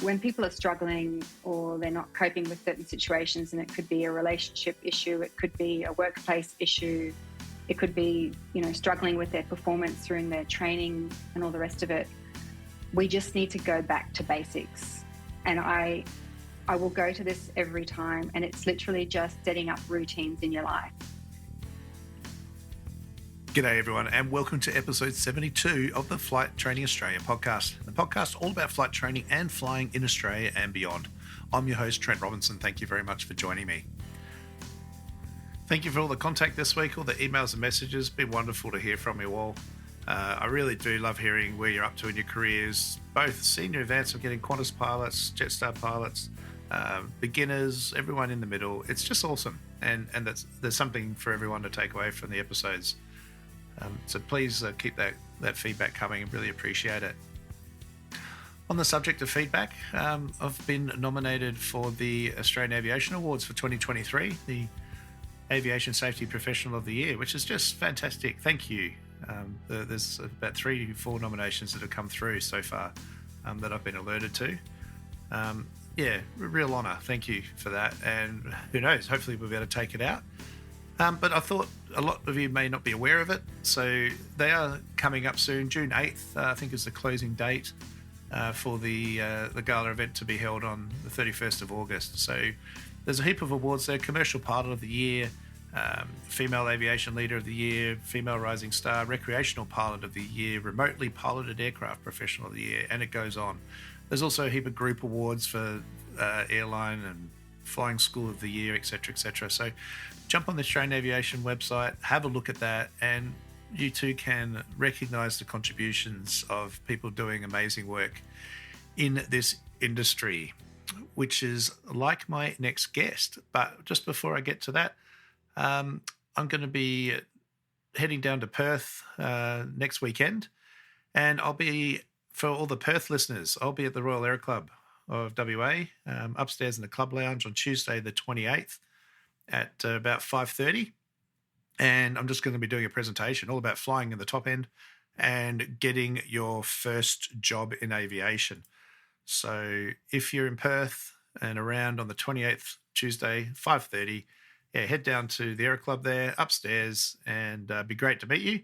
when people are struggling or they're not coping with certain situations, and it could be a relationship issue, it could be a workplace issue, it could be, struggling with their performance during their training and all the rest of it, we just need to go back to basics. And I will go to this every time, and it's literally just setting up routines in your life. G'day everyone, and welcome to episode 72 of the Flight Training Australia podcast. The podcast all about flight training and flying in Australia and beyond. I'm your host, Trent Robinson. Thank you very much for joining me. Thank you for all the contact this week, all the emails and messages. Been wonderful to hear from you all. I really do love hearing where you're up to in your careers, both senior advanced of getting Qantas pilots, Jetstar pilots, beginners, everyone in the middle. It's just awesome, and there's something for everyone to take away from the episodes. So please keep that feedback coming. I really appreciate it. On the subject of feedback, I've been nominated for the Australian Aviation Awards for 2023, the Aviation Safety Professional of the Year, which is just fantastic. Thank you. There's about 3 or 4 nominations that have come through so far that I've been alerted to. Real honour. Thank you for that. And who knows, hopefully we'll be able to take it out. But I thought a lot of you may not be aware of it. So they are coming up soon. June 8th, I think, is the closing date for the gala event to be held on the 31st of August. So there's a heap of awards there. Commercial Pilot of the Year, Female Aviation Leader of the Year, Female Rising Star, Recreational Pilot of the Year, Remotely Piloted Aircraft Professional of the Year, and it goes on. There's also a heap of group awards for airline and Flying School of the Year, etc., etc. So jump on the Australian Aviation website, have a look at that, and you too can recognise the contributions of people doing amazing work in this industry, which is like my next guest. But just before I get to that, I'm going to be heading down to Perth next weekend, and I'll be, for all the Perth listeners, I'll be at the Royal Air Club of WA, upstairs in the club lounge on Tuesday the 28th at about 5:30, and I'm just going to be doing a presentation all about flying in the top end and getting your first job in aviation. So if you're in Perth and around on the 28th, Tuesday, 5:30, head down to the Air Club there upstairs, and be great to meet you,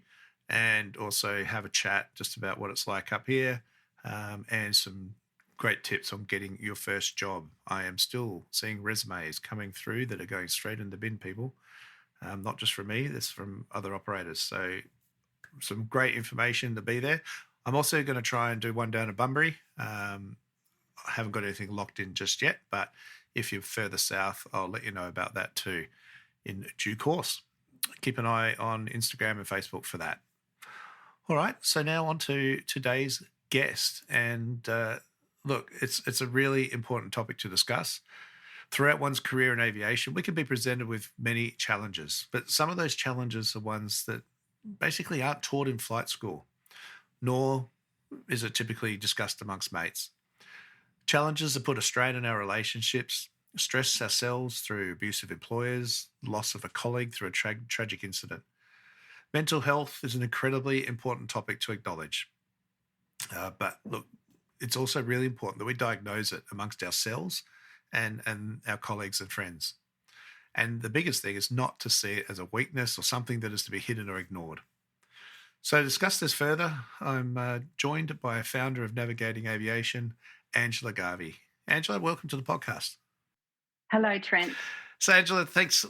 and also have a chat just about what it's like up here, and some great tips on getting your first job. I am still seeing resumes coming through that are going straight in the bin, people. Not just from me, this from other operators. So some great information to be there. I'm also going to try and do one down at Bunbury. I haven't got anything locked in just yet, but if you're further south, I'll let you know about that too in due course. Keep an eye on Instagram and Facebook for that. All right, so now on to today's guest. And look, it's a really important topic to discuss. Throughout one's career in aviation, we can be presented with many challenges, but some of those challenges are ones that basically aren't taught in flight school, nor is it typically discussed amongst mates. Challenges that put a strain on our relationships, stress ourselves through abusive employers, loss of a colleague through a tragic incident. Mental health is an incredibly important topic to acknowledge. But look, it's also really important that we diagnose it amongst ourselves and our colleagues and friends. And the biggest thing is not to see it as a weakness or something that is to be hidden or ignored. So to discuss this further, I'm joined by a founder of Navigating Aviation, Angela Garvey. Angela, welcome to the podcast. Hello, Trent. So, Angela, thanks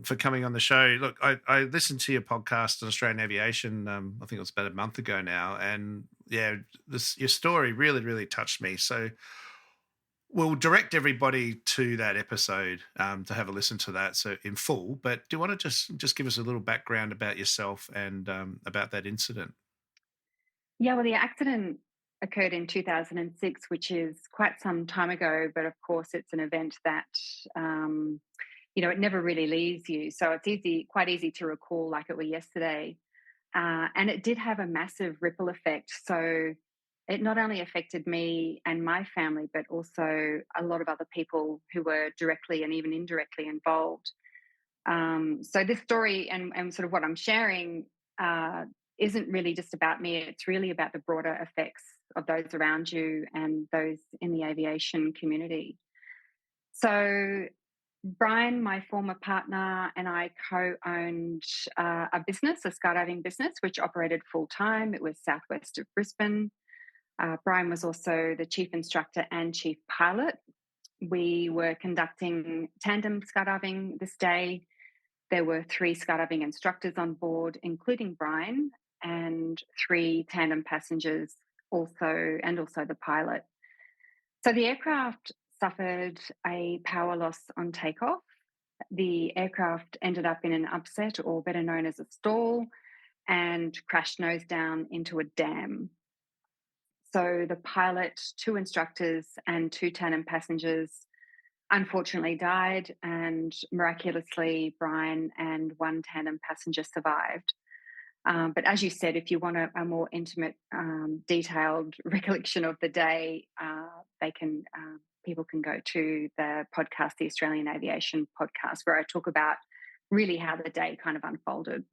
for coming on the show. Look, I listened to your podcast on Australian Aviation, I think it was about a month ago now, and yeah, your story really, really touched me. So we'll direct everybody to that episode to have a listen to that in full. But do you want to just give us a little background about yourself and about that incident? Yeah, well, the accident occurred in 2006, which is quite some time ago. But of course, it's an event that it never really leaves you. So it's quite easy to recall like it were yesterday. And it did have a massive ripple effect. So it not only affected me and my family, but also a lot of other people who were directly and even indirectly involved. So this story and sort of what I'm sharing isn't really just about me. It's really about the broader effects of those around you and those in the aviation community. So, Brian, my former partner, and I co-owned a business, a skydiving business, which operated full time. It was southwest of Brisbane. Brian was also the chief instructor and chief pilot. We were conducting tandem skydiving this day. There were 3 skydiving instructors on board, including Brian, and 3 tandem passengers also the pilot. So the aircraft suffered a power loss on takeoff. The aircraft ended up in an upset, or better known as a stall, and crashed nose down into a dam. So the pilot, 2 instructors, and 2 tandem passengers unfortunately died, and miraculously, Brian and 1 tandem passenger survived. But as you said, if you want a more intimate, detailed recollection of the day, they can people can go to the podcast, the Australian Aviation podcast, where I talk about really how the day kind of unfolded.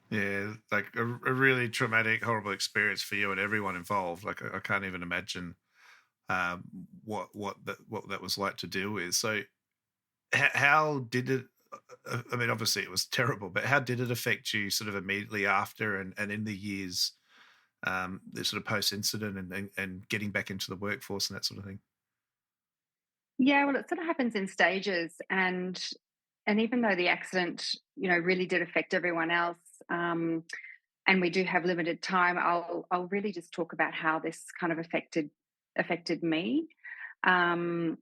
Yeah, like a really traumatic, horrible experience for you and everyone involved. Like I can't even imagine what that was like to deal with. So how did it? I mean, obviously it was terrible, but how did it affect you sort of immediately after and in the years, the sort of post incident and getting back into the workforce and that sort of thing? Yeah, well, it sort of happens in stages, and even though the accident, really did affect everyone else, and we do have limited time, I'll really just talk about how this kind of affected me. Um,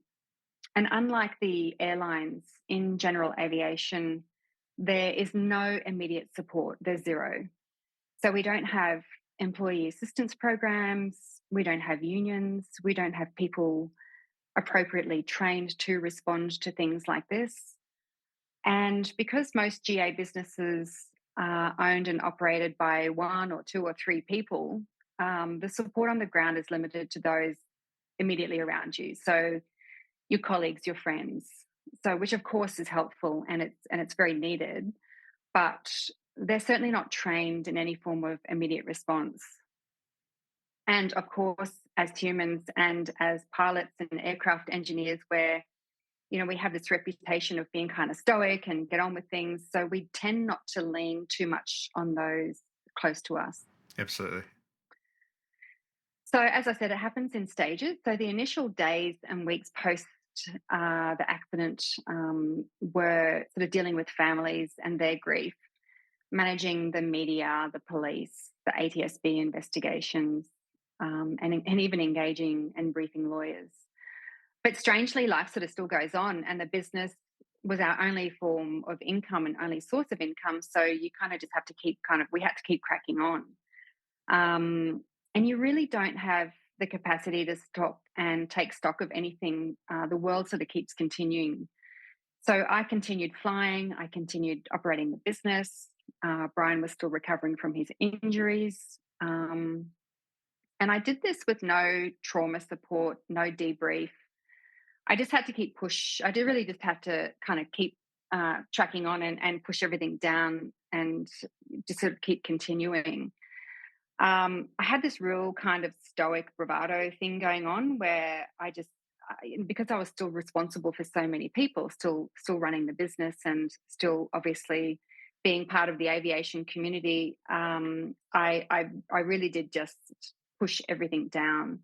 and unlike the airlines, in general aviation, there is no immediate support. There's zero. So we don't have employee assistance programs. We don't have unions. We don't have people appropriately trained to respond to things like this. And because most GA businesses are owned and operated by 1 or 2 or 3 people, the support on the ground is limited to those immediately around you. So your colleagues, your friends. So, which of course is helpful, and it's very needed, but they're certainly not trained in any form of immediate response. And of course, as humans and as pilots and aircraft engineers, we have this reputation of being kind of stoic and get on with things. So we tend not to lean too much on those close to us. Absolutely. So as I said, it happens in stages. So the initial days and weeks post the accident were sort of dealing with families and their grief, managing the media, the police, the ATSB investigations, and even engaging and briefing lawyers. But strangely, life sort of still goes on, and the business was our only form of income and only source of income. So you kind of just have to we had to keep cracking on. And you really don't have the capacity to stop and take stock of anything. The world sort of keeps continuing. So I continued flying, I continued operating the business. Brian was still recovering from his injuries. And I did this with no trauma support, no debrief. I just had to keep push. I did really just have to kind of keep tracking on and push everything down and just sort of keep continuing. I had this real kind of stoic bravado thing going on where because I was still responsible for so many people, still running the business and still obviously being part of the aviation community, I really did just push everything down.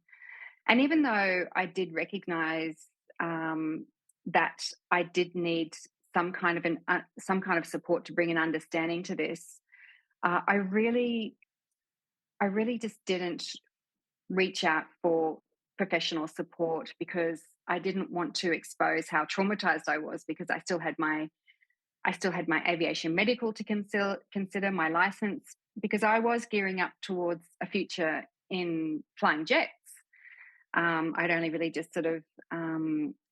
And even though I did recognize that I did need some kind of support to bring an understanding to this, I really just didn't reach out for professional support because I didn't want to expose how traumatized I was, because I still had my aviation medical to consider, my license, because I was gearing up towards a future in flying jets. I'd only really just sort of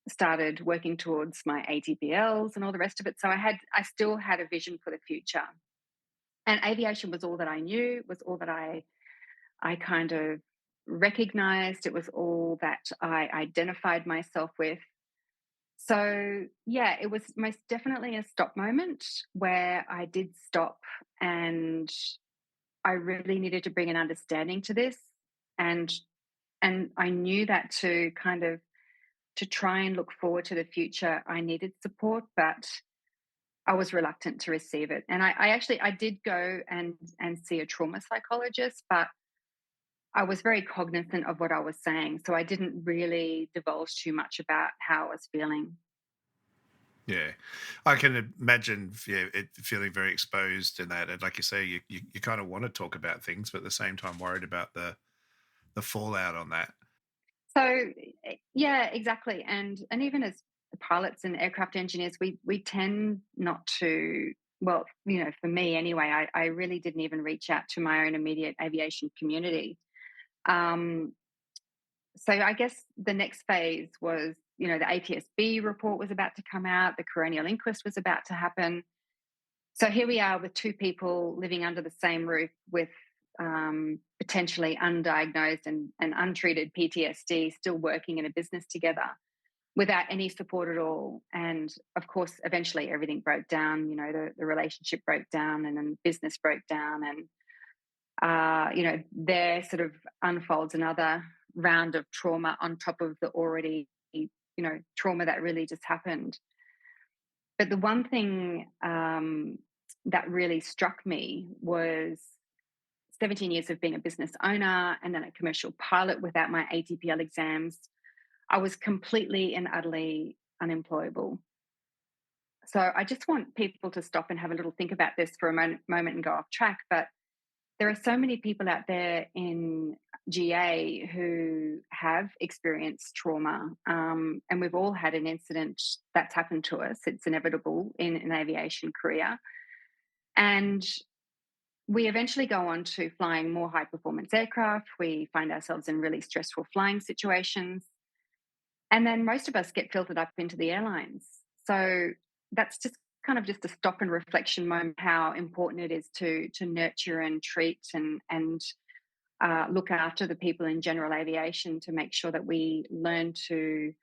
started working towards my ATPLs and all the rest of it. So I still had a vision for the future. And aviation was all that I knew, was all that I kind of recognized. It was all that I identified myself with. So, yeah, it was most definitely a stop moment where I did stop, and I really needed to bring an understanding to this, and I knew that to try and look forward to the future, I needed support, but I was reluctant to receive it. And I actually I did go and see a trauma psychologist, but I was very cognizant of what I was saying, so I didn't really divulge too much about how I was feeling. Yeah, I can imagine, yeah, it feeling very exposed in that, and like you say, you kind of want to talk about things, but at the same time worried about the fallout on that. So yeah, exactly. And even as pilots and aircraft engineers, we tend not to. Well, for me anyway, I really didn't even reach out to my own immediate aviation community. Um, so I guess the next phase was, the ATSB report was about to come out, the coronial inquest was about to happen. So here we are with two people living under the same roof with potentially undiagnosed and untreated PTSD, still working in a business together without any support at all. And of course, eventually everything broke down. The relationship broke down, and then business broke down, and there sort of unfolds another round of trauma on top of the already, trauma that really just happened. But the one thing that really struck me was 17 years of being a business owner and then a commercial pilot without my ATPL exams. I was completely and utterly unemployable. So I just want people to stop and have a little think about this for a moment and go off track. But there are so many people out there in GA who have experienced trauma, and we've all had an incident that's happened to us. It's inevitable in an aviation career. And we eventually go on to flying more high performance aircraft. We find ourselves in really stressful flying situations. And then most of us get filtered up into the airlines. So that's just kind of just a stop and reflection moment, how important it is to nurture and treat and look after the people in general aviation, to make sure that we learn to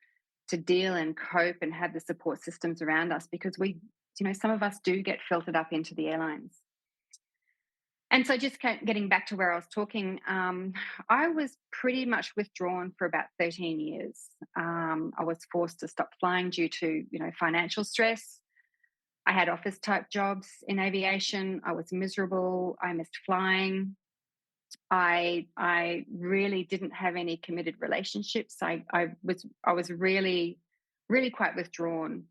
deal and cope and have the support systems around us, because some of us do get filtered up into the airlines. And so, just getting back to where I was talking, I was pretty much withdrawn for about 13 years. I was forced to stop flying due to, financial stress. I had office type jobs in aviation. I was miserable. I missed flying. I really didn't have any committed relationships. I was really, really quite withdrawn.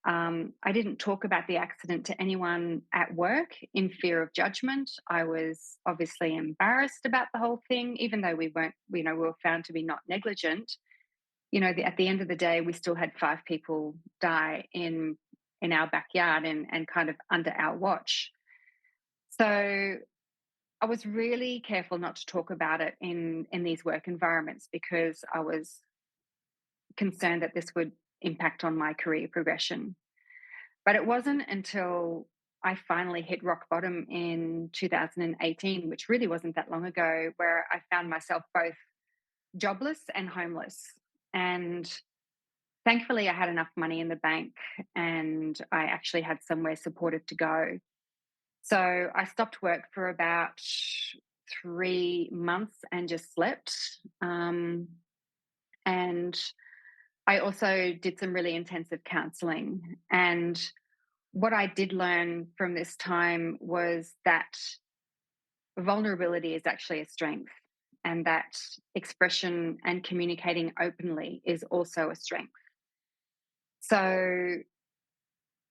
I didn't talk about the accident to anyone at work in fear of judgment. I was obviously embarrassed about the whole thing, even though we were found to be not negligent. At the end of the day, we still had 5 people die in our backyard and kind of under our watch. So I was really careful not to talk about it in these work environments, because I was concerned that this would impact on my career progression. But it wasn't until I finally hit rock bottom in 2018, which really wasn't that long ago, where I found myself both jobless and homeless. And thankfully, I had enough money in the bank, and I actually had somewhere supportive to go. So I stopped work for about 3 months and just slept. And I also did some really intensive counselling. And what I did learn from this time was that vulnerability is actually a strength, and that expression and communicating openly is also a strength. So,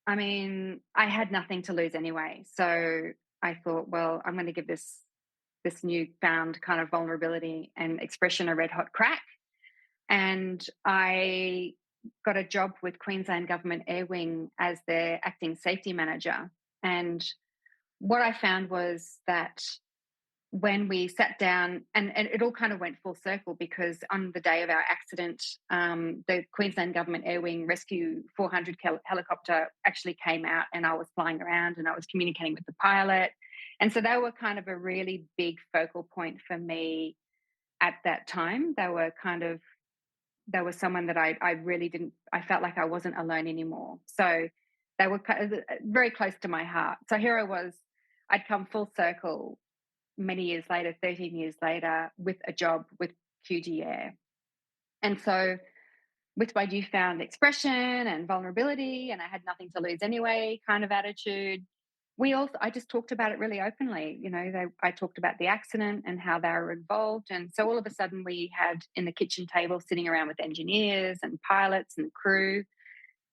I mean, I had nothing to lose anyway. So I thought, well, I'm going to give this newfound kind of vulnerability and expression a red hot crack. And I got a job with Queensland Government Air Wing as their acting safety manager. And what I found was that when we sat down, and it all kind of went full circle, because on the day of our accident, the Queensland Government Air Wing Rescue 400 helicopter actually came out, and I was flying around and I was communicating with the pilot. And so they were kind of a really big focal point for me at that time. They were someone that I really didn't, I felt like I wasn't alone anymore. So they were very close to my heart. So here I was, I'd come full circle, many years later, 13 years later, with a job with QG Air. And so, with my newfound expression and vulnerability, and I had nothing to lose anyway kind of attitude, I just talked about it really openly. I talked about the accident and how they were involved. And so all of a sudden, we had in the kitchen table sitting around with engineers and pilots and crew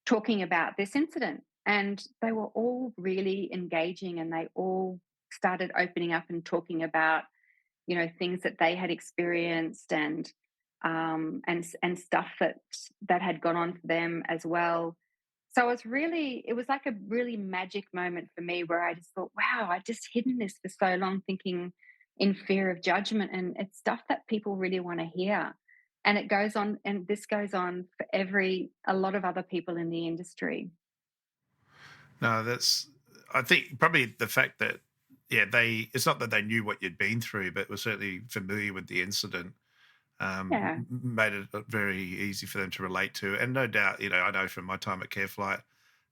talking about this incident. And they were all really engaging, and they all started opening up and talking about, things that they had experienced, and stuff that had gone on for them as well. So it was like a really magic moment for me, where I just thought, wow, I just hidden this for so long, thinking in fear of judgment, and it's stuff that people really want to hear. And it goes on, and this goes on for a lot of other people in the industry. No, I think probably the fact that, yeah, it's not that they knew what you'd been through, but were certainly familiar with the incident, Yeah. made it very easy for them to relate to. And no doubt, I know from my time at CareFlight,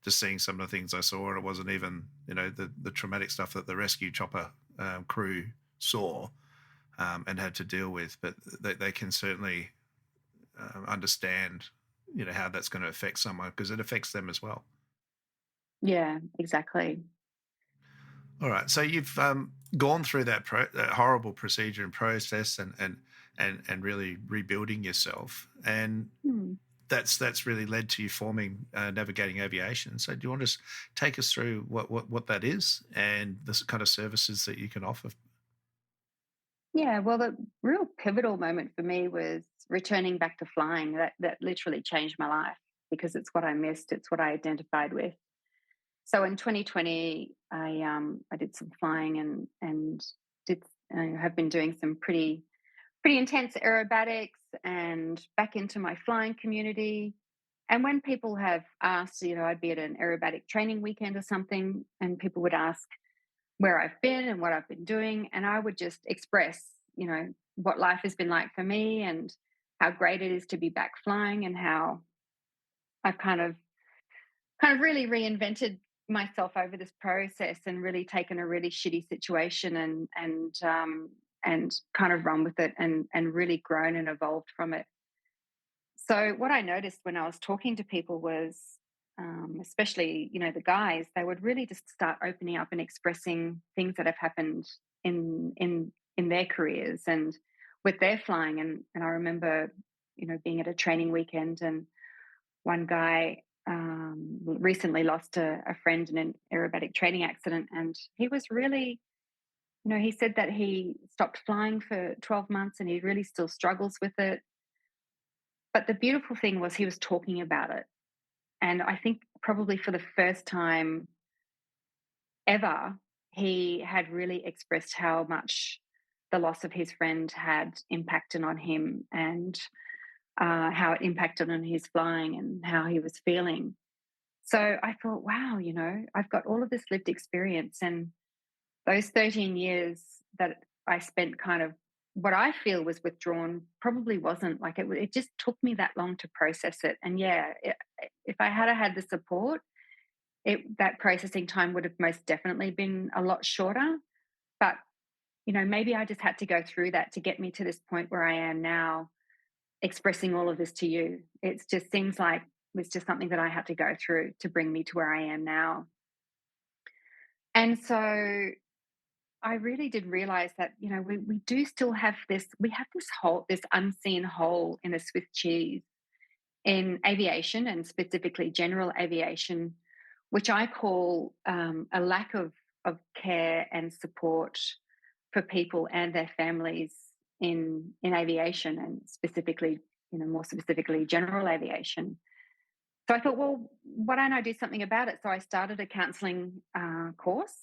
just seeing some of the things I saw, and it wasn't even, the traumatic stuff that the rescue chopper crew saw, and had to deal with, but they can certainly understand, how that's going to affect someone, because it affects them as well. Yeah, exactly. All right. So you've gone through that horrible procedure and process, and really rebuilding yourself, and Hmm. that's really led to you forming Navigating Aviation. So do you want to take us through what that is, and the kind of services that you can offer? Yeah, well, the real pivotal moment for me was returning back to flying. That literally changed my life, because it's what I missed. It's what I identified with. So in 2020, I did some flying, and did have been doing some pretty intense aerobatics, and back into my flying community. And when people have asked, I'd be at an aerobatic training weekend or something, and people would ask where I've been and what I've been doing. And I would just express, what life has been like for me, and how great it is to be back flying, and how I've kind of really reinvented myself over this process, and really taken a really shitty situation, and kind of run with it, and really grown and evolved from it. So what I noticed when I was talking to people was, especially, the guys, they would really just start opening up and expressing things that have happened in their careers and with their flying. And I remember, being at a training weekend, and one guy recently lost a friend in an aerobatic training accident, and he was really, he said that he stopped flying for 12 months, and he really still struggles with it. But the beautiful thing was, he was talking about it. And I think probably for the first time ever, he had really expressed how much the loss of his friend had impacted on him, and how it impacted on his flying and how he was feeling. So I thought, wow, I've got all of this lived experience, and those 13 years that I spent kind of, what I feel was withdrawn, probably wasn't. Like, it just took me that long to process it. And yeah, if I had the support, that processing time would have most definitely been a lot shorter. But, maybe I just had to go through that to get me to this point where I am now, expressing all of this to you. It just seems like it's just something that I had to go through to bring me to where I am now. And so I really did realize that, we do still have we have this hole, this unseen hole in a Swiss cheese in aviation, and specifically general aviation, which I call a lack of care and support for people and their families in aviation, and specifically, more specifically, general aviation. So I thought, well, why don't I do something about it? So I started a counselling course,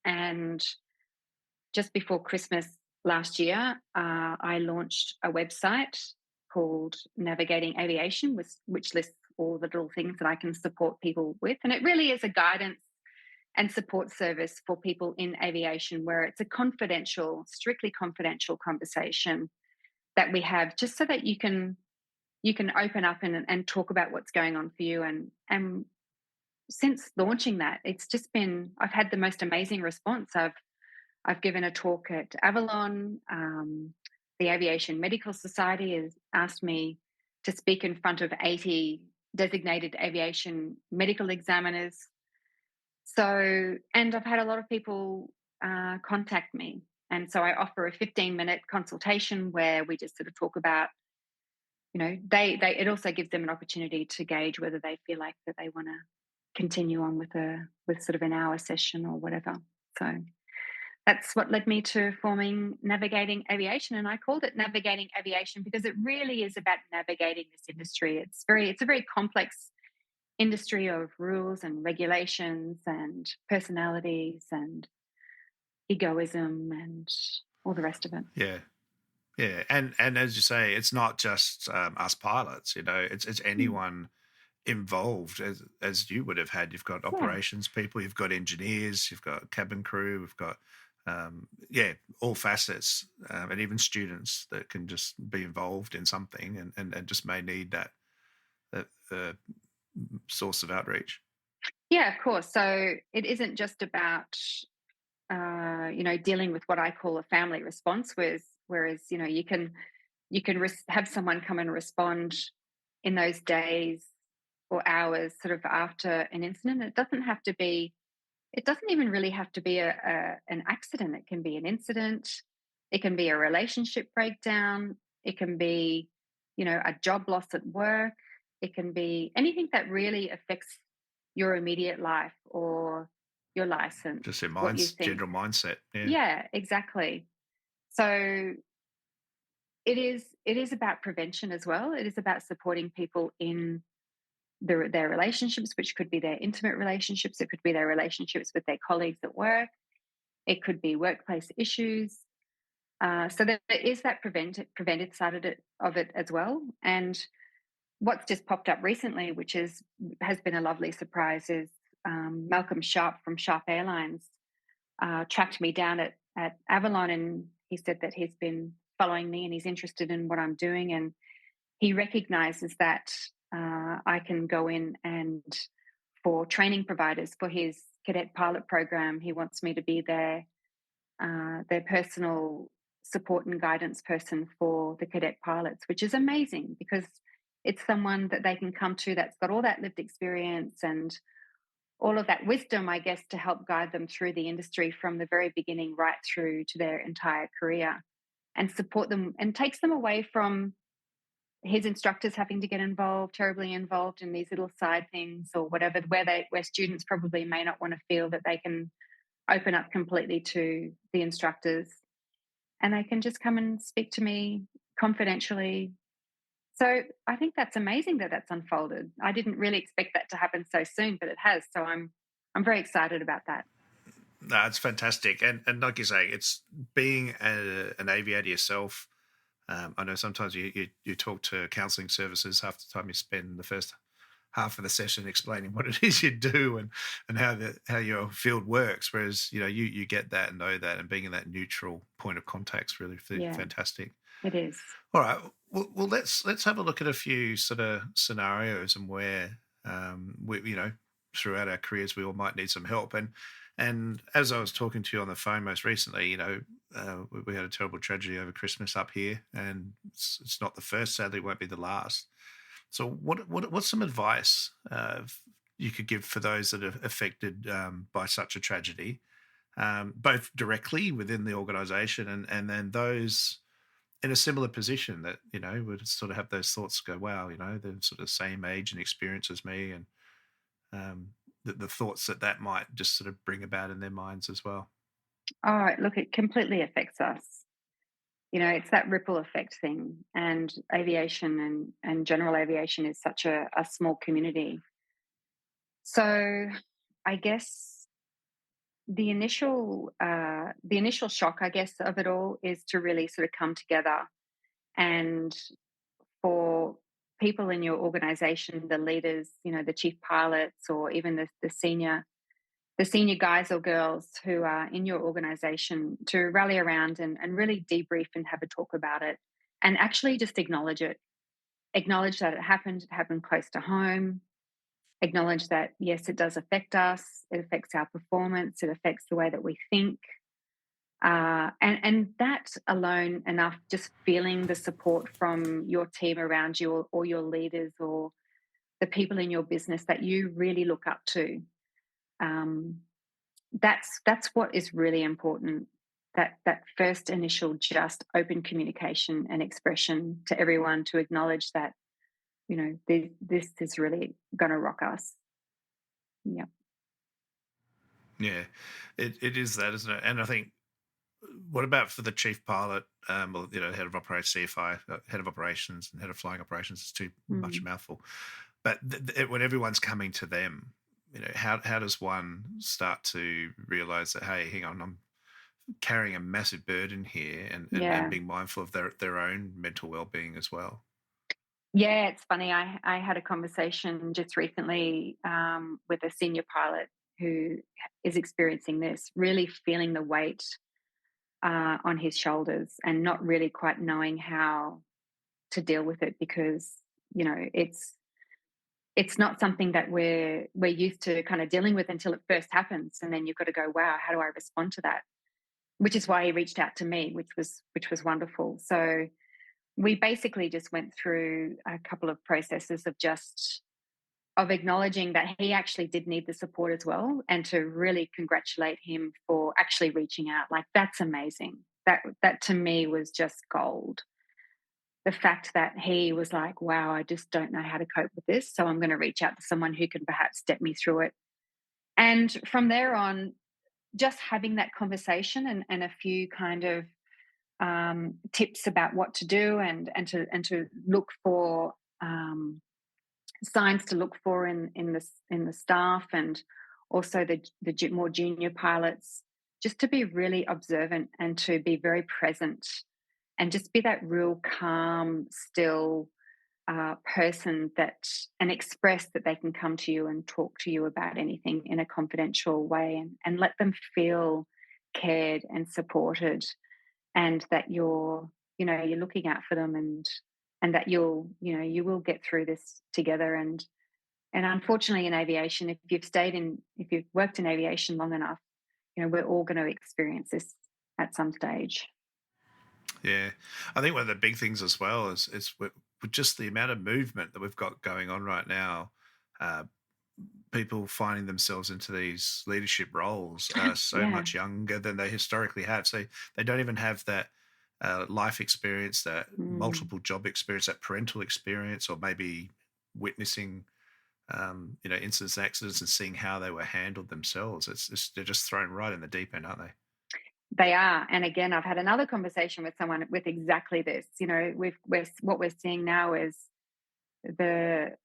and just before Christmas last year, I launched a website called Navigating Aviation, which lists all the little things that I can support people with. And it really is a guidance and support service for people in aviation, where it's a strictly confidential conversation that we have, just so that you can open up and talk about what's going on for you. And since launching that, it's just been, I've had the most amazing response. I've given a talk at Avalon. The Aviation Medical Society has asked me to speak in front of 80 designated aviation medical examiners. So, and I've had a lot of people contact me. And so I offer a 15-minute consultation where we just sort of talk about, they it also gives them an opportunity to gauge whether they feel like that they want to continue on with sort of an hour session or whatever. So that's what led me to forming Navigating Aviation, and I called it Navigating Aviation because it really is about navigating this industry. It's a very complex industry of rules and regulations and personalities and egoism and all the rest of it. Yeah. Yeah, and as you say, it's not just us pilots. It's Mm. anyone involved, as you would have had. You've got Yeah, operations people, you've got engineers, you've got cabin crew, we've got all facets, and even students that can just be involved in something and just may need that source of outreach. yeah, of course. So it isn't just about dealing with what I call a family response, whereas you can have someone come and respond in those days or hours sort of after an incident. It doesn't even really have to be an accident. It can be an incident. It can be a relationship breakdown. It can be, a job loss at work. It can be anything that really affects your immediate life or your license, Just their what you minds, think. general mindset. Yeah, Yeah, exactly. So it is about prevention as well. It is about supporting people in their relationships, which could be their intimate relationships. It could be their relationships with their colleagues at work. It could be workplace issues. So there is that preventive side of it as well. And what's just popped up recently, which has been a lovely surprise, is Malcolm Sharp from Sharp Airlines tracked me down at Avalon, and he said that he's been following me and he's interested in what I'm doing, and he recognizes that I can go in and for training providers for his cadet pilot program, he wants me to be their personal support and guidance person for the cadet pilots, which is amazing because it's someone that they can come to that's got all that lived experience and all of that wisdom, I guess, to help guide them through the industry from the very beginning right through to their entire career and support them and takes them away from his instructors having to get involved, terribly involved in these little side things or whatever, where students probably may not want to feel that they can open up completely to the instructors and they can just come and speak to me confidentially. So I think that's amazing that that's unfolded. I didn't really expect that to happen so soon, but it has. So I'm very excited about that. no, it's fantastic, and like you say, it's being an aviator yourself. I know sometimes you talk to counselling services half the time you spend the first half of the session explaining what it is you do and how your field works, whereas you get that and know that, and being in that neutral point of contact is really Yeah, fantastic. it is. All right, well let's have a look at a few sort of scenarios and where we throughout our careers we all might need some help. And as I was talking to you on the phone most recently, we had a terrible tragedy over Christmas up here, and it's not the first, sadly, won't be the last. So, what's some advice you could give for those that are affected by such a tragedy, both directly within the organisation and then those in a similar position that would sort of have those thoughts go, wow, they're sort of same age and experience as me, and the thoughts that might just sort of bring about in their minds as well. Oh, look, it completely affects us. It's that ripple effect thing. And aviation and general aviation is such a small community. So I guess the initial shock, I guess, of it all is to really sort of come together and for people in your organization, the leaders, the chief pilots, or even the senior guys or girls who are in your organization to rally around and really debrief and have a talk about it and actually just acknowledge it. Acknowledge that it happened close to home. Acknowledge that, yes, it does affect us. It affects our performance. It affects the way that we think. And that alone enough, just feeling the support from your team around you, or your leaders, or the people in your business that you really look up to. Um, that's what is really important. That first initial just open communication and expression to everyone, to acknowledge that, this is really going to rock us. Yeah. Yeah, it is that, isn't it? And I think, what about for the chief pilot, or head of operations, CFI, head of operations, and head of flying operations? Is too much a Mm. mouthful. But when everyone's coming to them, how does one start to realize that, hey, hang on, I'm carrying a massive burden here, and Yeah. being mindful of their own mental well-being as well? Yeah, it's funny. I had a conversation just recently with a senior pilot who is experiencing this, really feeling the weight on his shoulders and not really quite knowing how to deal with it, because it's not something that we're used to kind of dealing with until it first happens, and then you've got to go, wow, how do I respond to that? Which is why he reached out to me, which was wonderful. So we basically just went through a couple of processes of acknowledging that he actually did need the support as well, and to really congratulate him for actually reaching out. Like, that's amazing. That to me was just gold. The fact that he was like, wow, I just don't know how to cope with this, so I'm going to reach out to someone who can perhaps step me through it. And from there on, just having that conversation, and a few kind of tips about what to do, and to look for signs to look for in the staff, and also the more junior pilots, just to be really observant and to be very present, and just be that real calm, still person, and express that they can come to you and talk to you about anything in a confidential way, and let them feel cared and supported, and that you're looking out for them, and that you will get through this together. And unfortunately, in aviation, if you've worked in aviation long enough, we're all going to experience this at some stage. Yeah, I think one of the big things as well is with just the amount of movement that we've got going on right now. Uh, People finding themselves into these leadership roles are so Yeah. much younger than they historically have. So they don't even have that life experience, that Mm. multiple job experience, that parental experience, or maybe witnessing, incidents and accidents and seeing how they were handled themselves. They're just thrown right in the deep end, aren't they? They are. And again, I've had another conversation with someone with exactly this. What we're seeing now is the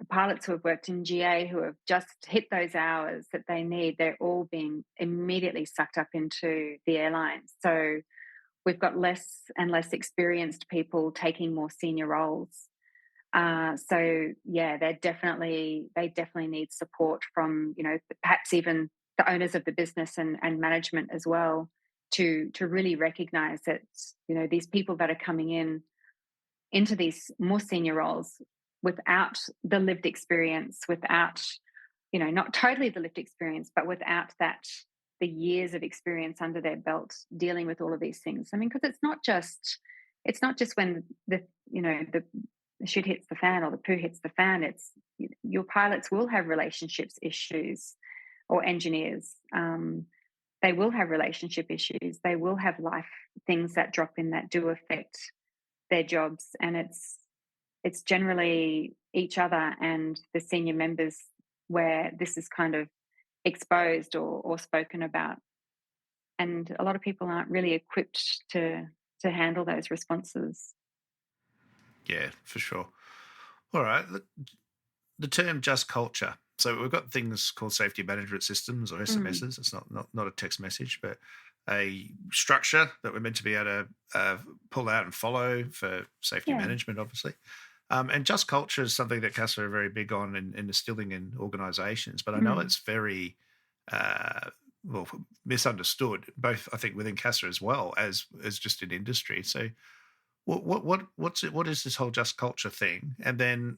pilots who have worked in GA, who have just hit those hours that they need, they're all being immediately sucked up into the airlines. So we've got less and less experienced people taking more senior roles. So yeah, they definitely need support from, perhaps even the owners of the business, and management as well, to really recognize that, these people that are coming into these more senior roles without the lived experience, without, not totally the lived experience, but without the years of experience under their belt dealing with all of these things. I mean, because it's not just when the shit hits the fan, or the poo hits the fan. It's Your pilots will have relationships issues, or engineers. They will have relationship issues. They will have life things that drop in that do affect their jobs, and it's generally each other and the senior members where this is kind of exposed, or spoken about, and a lot of people aren't really equipped to handle those responses. Yeah, for sure. All right. The term just culture. So we've got things called safety management systems, or Mm, SMSs. It's not a text message, but a structure that we're meant to be able to pull out and follow for safety yeah. management, obviously. And just culture is something that CASA are very big on in instilling in organisations. But I know Mm, it's very uh, well misunderstood, both I think within CASA as well as just in industry. So what is this whole just culture thing? And then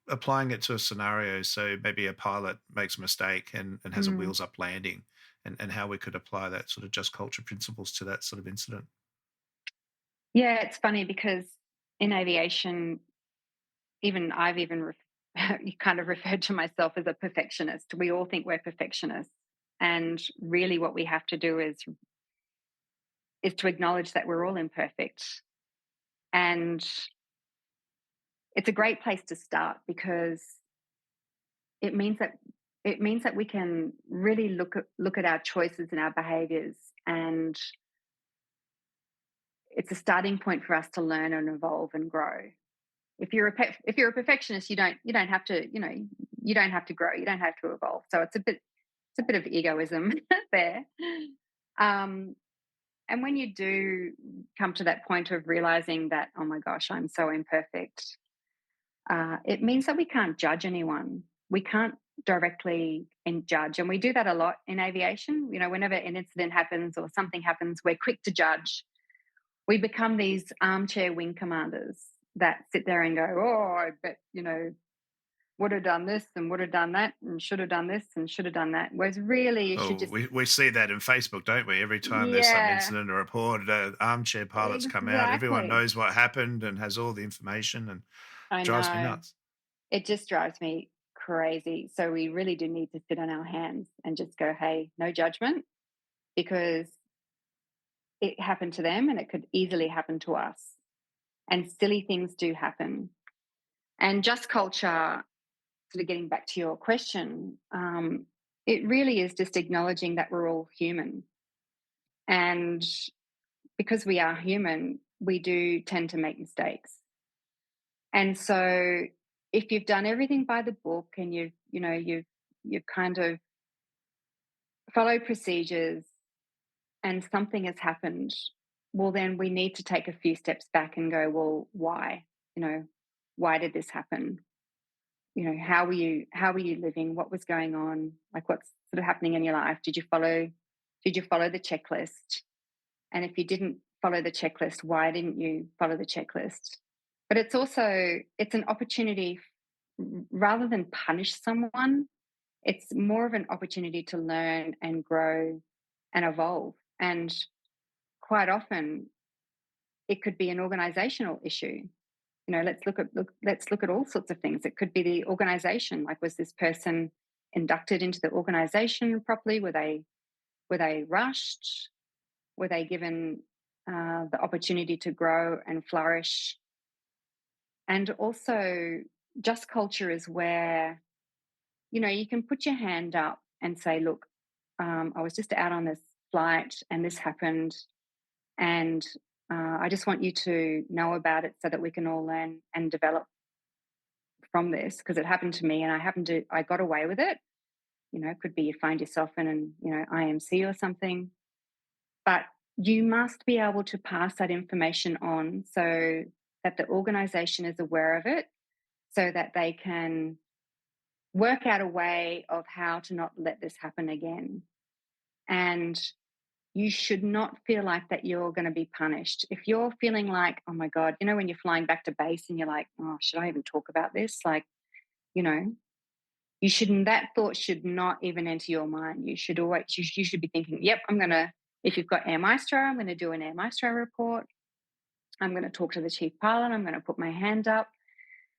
applying it to a scenario. So maybe a pilot makes a mistake and has a mm, wheels up landing, and how we could apply that sort of just culture principles to that sort of incident. Yeah, it's funny because in aviation, you kind of referred to myself as a perfectionist. We all think we're perfectionists. And really what we have to do is to acknowledge that we're all imperfect. And it's a great place to start because it means that we can really look at our choices and our behaviors, and it's a starting point for us to learn and evolve and grow. If you're a perfectionist, you don't have to, you don't have to grow, you don't have to evolve. So it's a bit of egoism there. Um, and when you do come to that point of realizing that, oh my gosh, I'm so imperfect, it means that we can't judge anyone. We can't directly judge. And we do that a lot in aviation. Whenever an incident happens or something happens, we're quick to judge. We become these armchair wing commanders that sit there and go, oh, I bet, would have done this and would have done that and should have done this and should have done that. Whereas really you should Oh, just, we see that in Facebook, don't we? Every time there's some yeah, incident or report, armchair pilots come out. Everyone exactly. knows what happened and has all the information, and I drives me know. nuts. It just drives me crazy. So we really do need to sit on our hands and just go, hey, no judgment, because it happened to them and it could easily happen to us. And silly things do happen. And just culture, sort of getting back to your question, it really is just acknowledging that we're all human. And because we are human, we do tend to make mistakes. And so if you've done everything by the book and you've kind of followed procedures and something has happened, well, then we need to take a few steps back and go, well, why? Why did this happen? How were you living? What was going on? Like, what's sort of happening in your life? Did you follow the checklist? And if you didn't follow the checklist, why didn't you follow the checklist? But it's an opportunity, rather than punish someone, it's more of an opportunity to learn and grow and evolve. And quite often it could be an organizational issue. Let's look at all sorts of things. It could be the organization. Like, was this person inducted into the organization properly? Were they rushed? Were they given the opportunity to grow and flourish? And also, just culture is where you can put your hand up and say, look, I was just out on this flight and this happened, and I just want you to know about it so that we can all learn and develop from this, because it happened to me and I got away with it. It could be you find yourself in an IMC or something, but you must be able to pass that information on so that the organization is aware of it, so that they can work out a way of how to not let this happen again. And you should not feel like that you're going to be punished. If you're feeling like, oh my God, when you're flying back to base and you're like, oh, should I even talk about this? Like, you know, you shouldn't, that thought should not even enter your mind. You should you should be thinking, yep, if you've got Air Maestro, I'm going to do an Air Maestro report. I'm going to talk to the chief pilot. I'm going to put my hand up.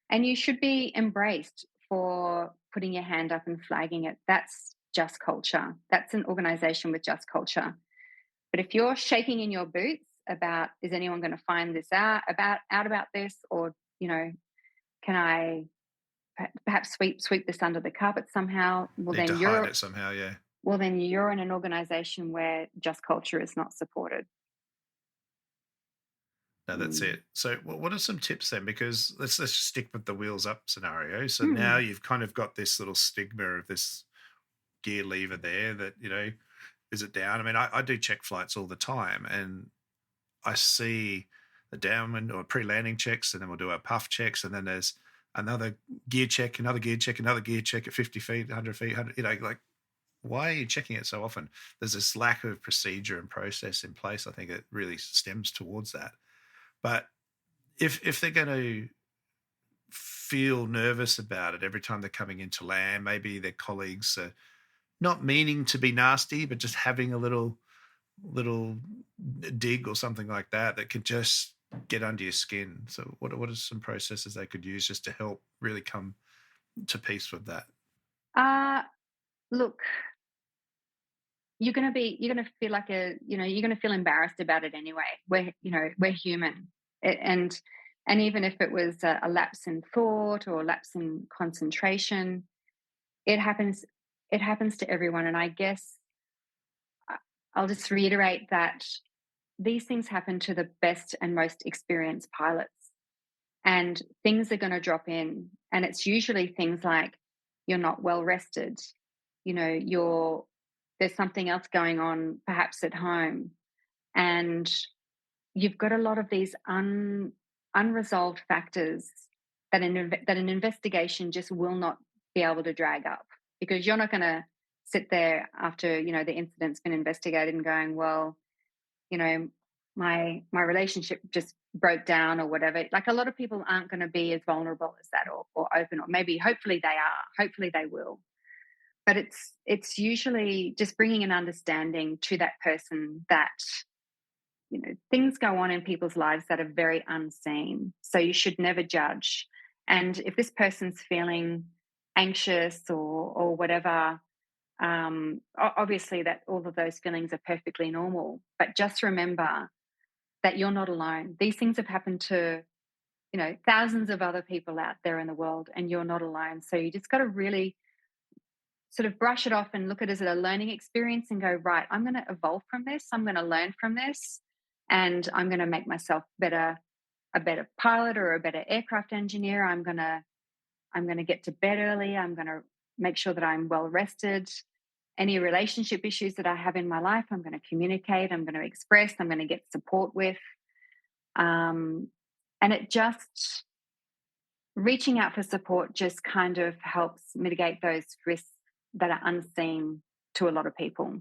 And you should be embraced for putting your hand up and flagging it. That's just culture. That's an organization with just culture. But if you're shaking in your boots about, is anyone going to find this out about this, or can I perhaps sweep this under the carpet somehow? Need to hide it somehow, yeah. Well, then you're in an organization where just culture is not supported. No, that's Mm. it. So, what are some tips then? Because let's stick with the wheels up scenario. So now Mm. you've kind of got this little stigma of this gear lever there that is it down? I mean, I do check flights all the time, and I see the downwind or pre-landing checks, and then we'll do our puff checks, and then there's another gear check, another gear check, another gear check at 50 feet, 100 feet, 100. Like, why are you checking it so often? There's this lack of procedure and process in place. I think it really stems towards that. But if they're going to feel nervous about it every time they're coming into land, maybe their colleagues are not meaning to be nasty, but just having a little dig or something like that that could just get under your skin. So what are some processes they could use just to help really come to peace with that? Uh, Look, you're gonna feel like you're gonna feel embarrassed about it anyway. We're human. And even if it was a lapse in thought or lapse in concentration, it happens it happens to everyone. And I guess I- I'll just reiterate that these things happen to the best and most experienced pilots, and things are going to drop in, and it's usually things like you're not well rested, you're there's something else going on perhaps at home, and you've got a lot of these unresolved factors that an investigation just will not be able to drag up, because you're not going to sit there after the incident's been investigated and going, well, you know my relationship just broke down or whatever. Like, a lot of people aren't going to be as vulnerable as that, or open, or maybe hopefully they are, hopefully they will. But it's usually just bringing an understanding to that person that things go on in people's lives that are very unseen, so you should never judge. And if this person's feeling anxious or whatever, obviously that all of those feelings are perfectly normal, but just remember that you're not alone. These things have happened to, thousands of other people out there in the world, and you're not alone. So you just got to really sort of brush it off and look at it as a learning experience and go, right, I'm going to evolve from this. I'm going to learn from this, and I'm going to make myself a better pilot or a better aircraft engineer. I'm going to get to bed early. I'm going to make sure that I'm well rested. Any relationship issues that I have in my life, I'm going to communicate, I'm going to express, I'm going to get support with. Um, and it just, reaching out for support just kind of helps mitigate those risks that are unseen to a lot of people.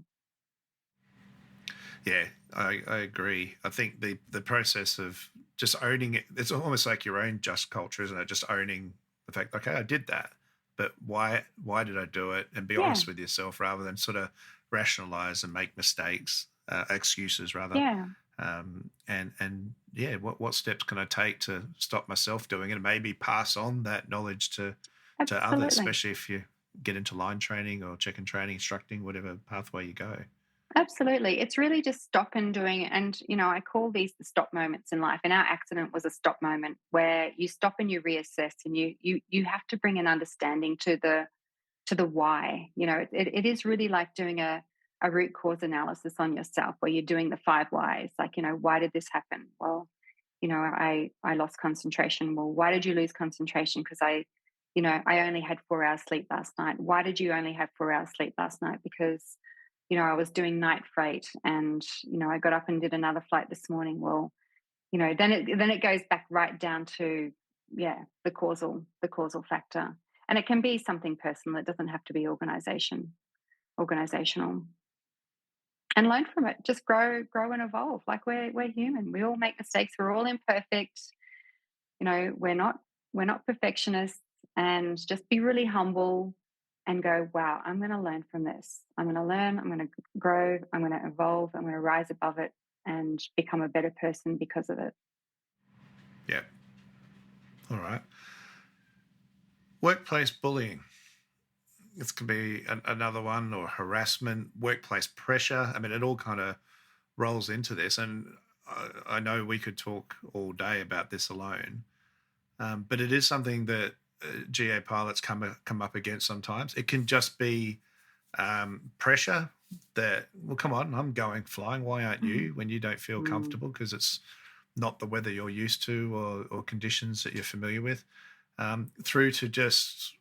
Yeah, I agree. I think the process of just owning it, it's almost like your own just culture, isn't it? Just owning the fact, okay, I did that, but why did I do it? And be Yeah, honest with yourself rather than sort of rationalize and make mistakes, excuses rather. yeah, And yeah, what steps can I take to stop myself doing it and maybe pass on that knowledge to others, absolutely. especially if you get into line training or check and training, instructing, whatever pathway you go. Absolutely. It's really just stopping doing it. And, I call these the stop moments in life. And our accident was a stop moment where you stop and you reassess, and you have to bring an understanding to the why. It is really like doing a root cause analysis on yourself, where you're doing the five whys. Like, why did this happen? Well, I lost concentration. Well, why did you lose concentration? Because I only had 4 hours sleep last night. Why did you only have 4 hours sleep last night? Because I was doing night freight, and I got up and did another flight this morning. Well, then it goes back right down to, yeah, the causal factor. And it can be something personal. It doesn't have to be organizational. And learn from it. Just grow and evolve. Like, we're human. We all make mistakes. We're all imperfect. We're not perfectionists. And just be really humble and go, wow, I'm going to learn from this. I'm going to learn. I'm going to grow. I'm going to evolve. I'm going to rise above it and become a better person because of it. Yeah. All right. Workplace bullying. This could be another one, or harassment, workplace pressure. I mean, it all kind of rolls into this. And I know we could talk all day about this alone, but it is something that GA pilots come up against sometimes. It can just be pressure that, well, come on, I'm going flying. Why aren't Mm. you? When you don't feel Mm. comfortable because it's not the weather you're used to, or conditions that you're familiar with, through to just,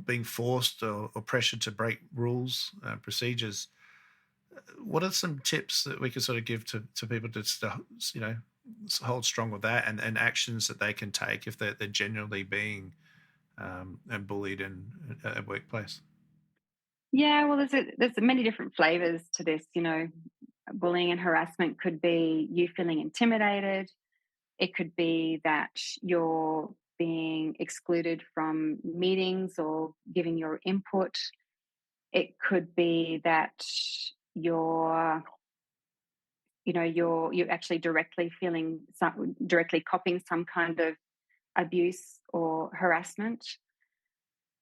being forced or pressured to break rules, procedures. What are some tips that we could sort of give to people to, hold strong with that, and actions that they can take if they're genuinely being and bullied in a workplace? Yeah, well, there's many different flavors to this. Bullying and harassment could be you feeling intimidated. It could be that you're being excluded from meetings or giving your input. It could be that you're, you're actually directly copying some kind of abuse or harassment.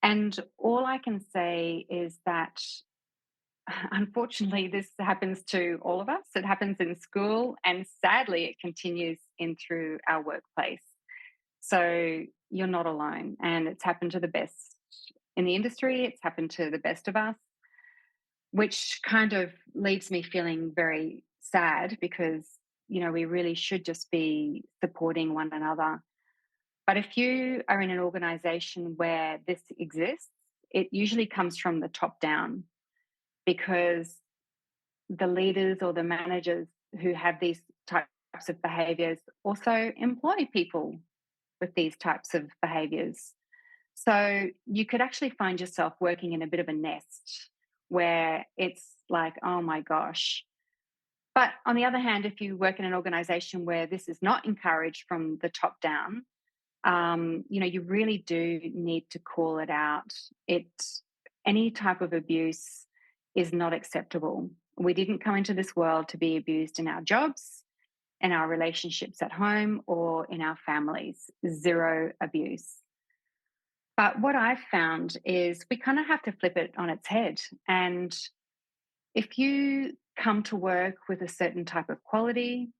And all I can say is that unfortunately, this happens to all of us. It happens in school, and sadly, it continues in through our workplace. So you're not alone, and it's happened to the best in the industry. It's happened to the best of us, which kind of leaves me feeling very sad because we really should just be supporting one another. But if you are in an organization where this exists, it usually comes from the top down because the leaders or the managers who have these types of behaviors also employ people with these types of behaviors. So you could actually find yourself working in a bit of a nest where it's like, oh my gosh. But on the other hand, if you work in an organization where this is not encouraged from the top down, you really do need to call it out. It Any type of abuse is not acceptable. We didn't come into this world to be abused in our jobs, in our relationships at home, or in our families. Zero abuse. But what I've found is we kind of have to flip it on its head. And if you come to work with a certain type of quality,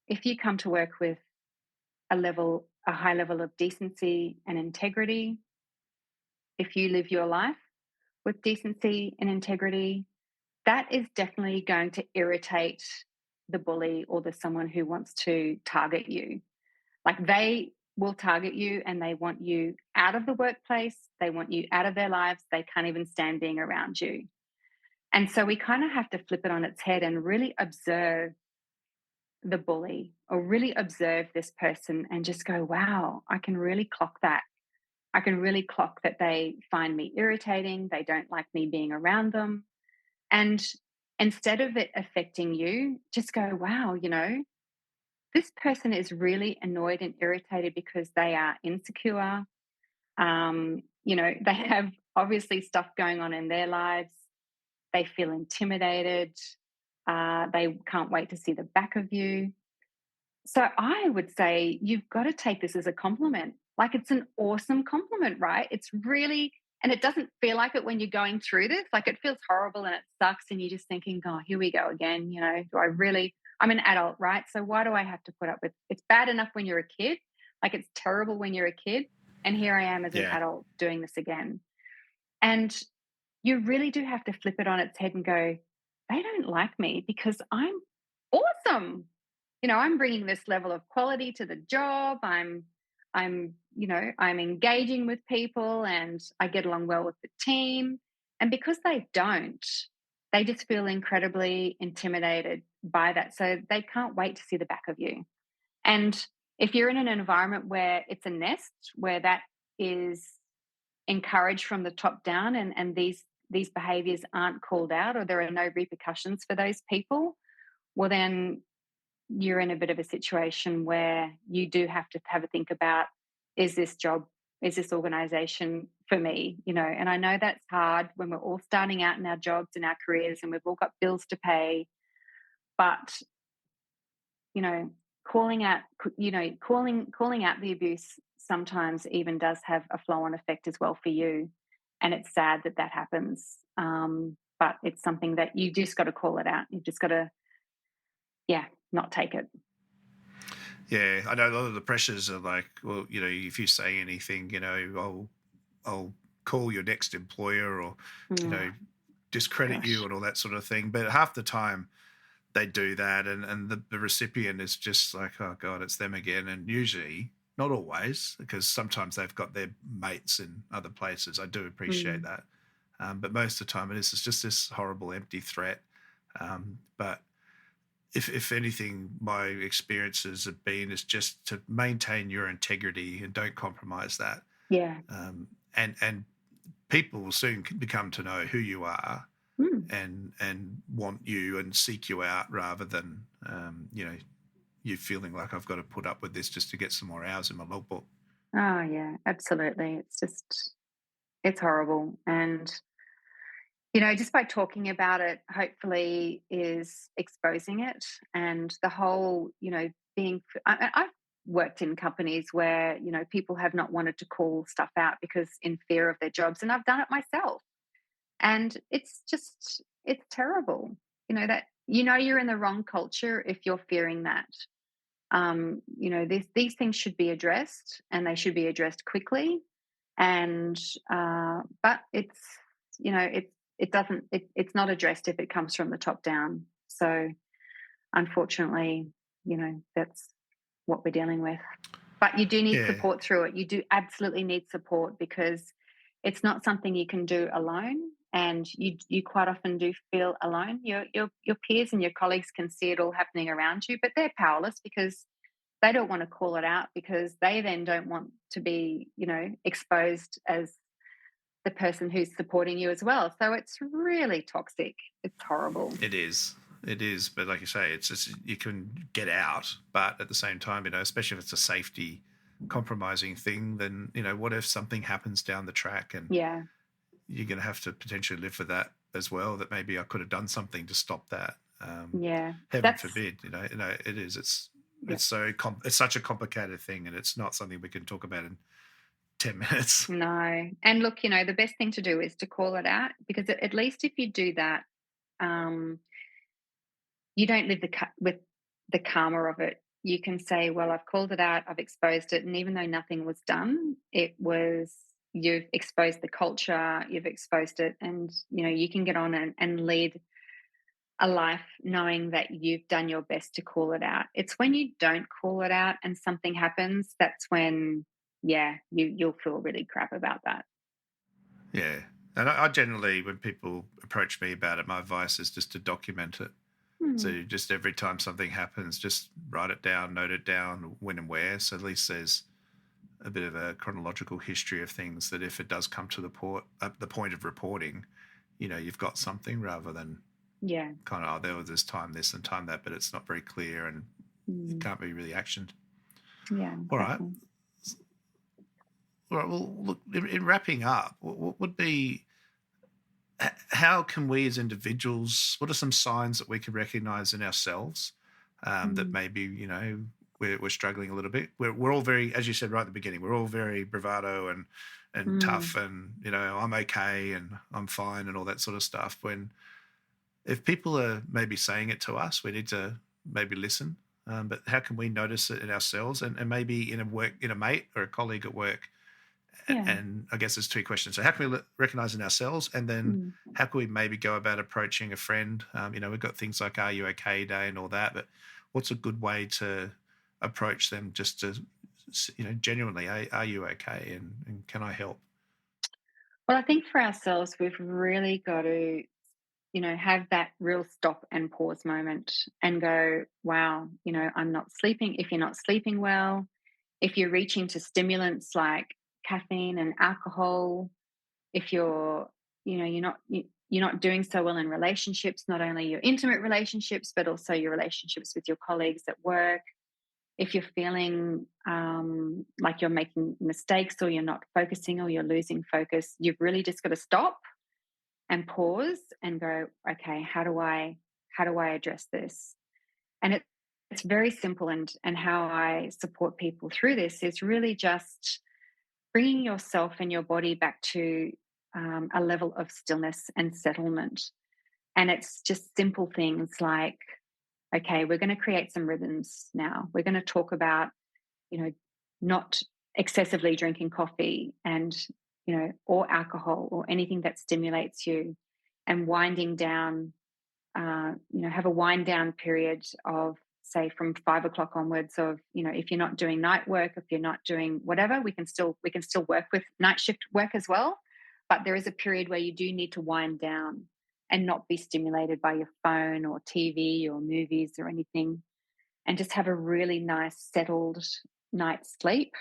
if you come to work with a high level of decency and integrity, if you live your life with decency and integrity, that is definitely going to irritate the bully or the someone who wants to target you. Like they will target you and they want you out of the workplace, they want you out of their lives, they can't even stand being around you. And so we kind of have to flip it on its head and really observe the bully or really observe this person and just go, wow, I can really clock that. I can really clock that they find me irritating. They don't like me being around them. And instead of it affecting you, just go, wow, this person is really annoyed and irritated because they are insecure. They have obviously stuff going on in their lives. They feel intimidated. They can't wait to see the back of you. So I would say you've got to take this as a compliment. Like it's an awesome compliment, right? It's really, and it doesn't feel like it when you're going through this. Like it feels horrible and it sucks. And you're just thinking, oh, here we go again. I'm an adult, right? So why do I have to put up with it's bad enough when you're a kid? Like it's terrible when you're a kid. And here I am as an Yeah. adult doing this again. And you really do have to flip it on its head and go, they don't like me because I'm awesome. I'm bringing this level of quality to the job. I'm engaging with people and I get along well with the team. And because they don't, they just feel incredibly intimidated by that. So they can't wait to see the back of you. And if you're in an environment where it's a nest, where that is encouraged from the top down and these behaviors aren't called out or there are no repercussions for those people, well then you're in a bit of a situation where you do have to have a think about, is this job, is this organization for me? And I know that's hard when we're all starting out in our jobs and our careers and we've all got bills to pay, but you know calling out calling out the abuse sometimes even does have a flow on effect as well for you, and it's sad that that happens, but it's something that you just got to call it out. You've just got to, yeah, not take it. Yeah, I know a lot of the pressures are like, well, if you say anything, I'll call your next employer or, Mm, discredit you gosh. and all that sort of thing. But half the time they do that and the recipient is just like, oh God, it's them again. And usually, not always, because sometimes they've got their mates in other places. I do appreciate Mm, that. But most of the time it's just this horrible empty threat. But if anything, my experiences have been is just to maintain your integrity and don't compromise that. yeah. And people will soon become to know who you are Mm. and want you and seek you out rather than you feeling like I've got to put up with this just to get some more hours in my logbook. Oh yeah, absolutely. It's horrible. And Just by talking about it, hopefully, is exposing it. And the whole, I've worked in companies where, people have not wanted to call stuff out because in fear of their jobs. And I've done it myself. And it's terrible, that, you're in the wrong culture if you're fearing that. These things should be addressed and they should be addressed quickly. And but it's not addressed if it comes from the top down. So unfortunately, that's what we're dealing with. But you do need Yeah, support through it. You do absolutely need support because it's not something you can do alone. And you quite often do feel alone. Your peers and your colleagues can see it all happening around you, but they're powerless because they don't want to call it out because they then don't want to be, exposed as the person who's supporting you as well. So it's really toxic. It's horrible. it is. It is, but like you say, it's just you can get out, but at the same time, especially if it's a safety compromising thing, then what if something happens down the track and Yeah. you're going to have to potentially live with that as well. That maybe I could have done something to stop that. Yeah. Heaven That's forbid. It is. yeah. It's such a complicated thing, and it's not something we can talk about in 10 minutes. No. And look, the best thing to do is to call it out because at least if you do that, um, you don't live with the karma of it. You can say, well, I've called it out, I've exposed it. And even though nothing was done, you've exposed the culture, you've exposed it. And, you can get on and lead a life knowing that you've done your best to call it out. It's when you don't call it out and something happens, that's when, yeah, you'll feel really crap about that. Yeah, and I generally, when people approach me about it, my advice is just to document it. Hmm. So just every time something happens, just write it down, note it down, when and where. So at least there's a bit of a chronological history of things that if it does come to the point of reporting, you've got something rather than Yeah. kind of, there was this time this and time that, but it's not very clear and it Mm. can't be really actioned. Yeah, All right. exactly. All right. Well, look, in wrapping up, what would be, how can we as individuals, what are some signs that we can recognize in ourselves that Mm. maybe, we're struggling a little bit? We're all very, as you said right at the beginning, we're all very bravado and Mm. tough and, I'm okay and I'm fine and all that sort of stuff. If people are maybe saying it to us, we need to maybe listen. But how can we notice it in ourselves and maybe in a mate or a colleague at work? Yeah. And I guess there's two questions. So how can we recognize in ourselves? And then Mm. how can we maybe go about approaching a friend? We've got things like Are You Okay Day and all that, but what's a good way to approach them just to, genuinely, are you okay? And can I help? Well, I think for ourselves, we've really got to, have that real stop and pause moment and go, wow, I'm not sleeping. If you're not sleeping well, if you're reaching to stimulants like caffeine and alcohol, if you're not doing so well in relationships, not only your intimate relationships, but also your relationships with your colleagues at work. If you're feeling like you're making mistakes or you're not focusing or you're losing focus, you've really just got to stop and pause and go, okay, how do I address this? And it's very simple. And how I support people through this is really just bringing yourself and your body back to a level of stillness and settlement. And it's just simple things like, okay, we're going to create some rhythms now. We're going to talk about, not excessively drinking coffee and, or alcohol or anything that stimulates you, and winding down, have a wind down period of, say, from 5 o'clock onwards of, if you're not doing night work, if you're not doing whatever, we can still work with night shift work as well. But there is a period where you do need to wind down and not be stimulated by your phone or TV or movies or anything, and just have a really nice settled night's sleep.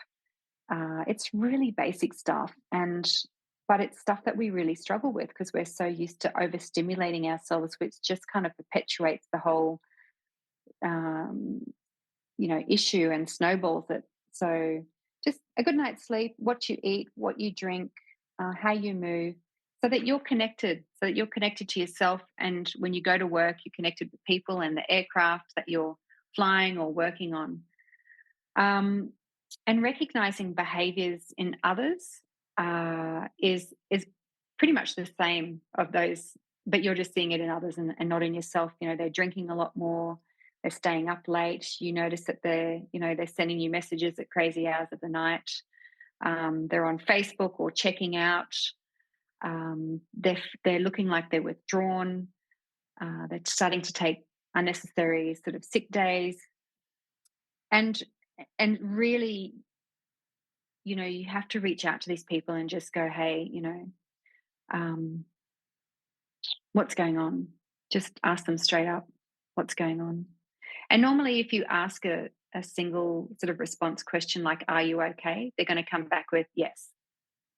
It's really basic stuff, but it's stuff that we really struggle with because we're so used to overstimulating ourselves, which just kind of perpetuates the whole, um, issue and snowballs it. So, just a good night's sleep, what you eat, what you drink, how you move, so that you're connected. so that you're connected to yourself. And when you go to work, you're connected with people and the aircraft that you're flying or working on. Um, and recognizing behaviors in others is pretty much the same of those, but you're just seeing it in others and not in yourself. They're drinking a lot more, they're staying up late. You notice that they're sending you messages at crazy hours of the night. They're on Facebook or checking out. They're looking like they're withdrawn. They're starting to take unnecessary sort of sick days, and really, you have to reach out to these people and just go, hey, um, what's going on? Just ask them straight up, what's going on? And normally, if you ask a single sort of response question like, are you okay? They're going to come back with, yes,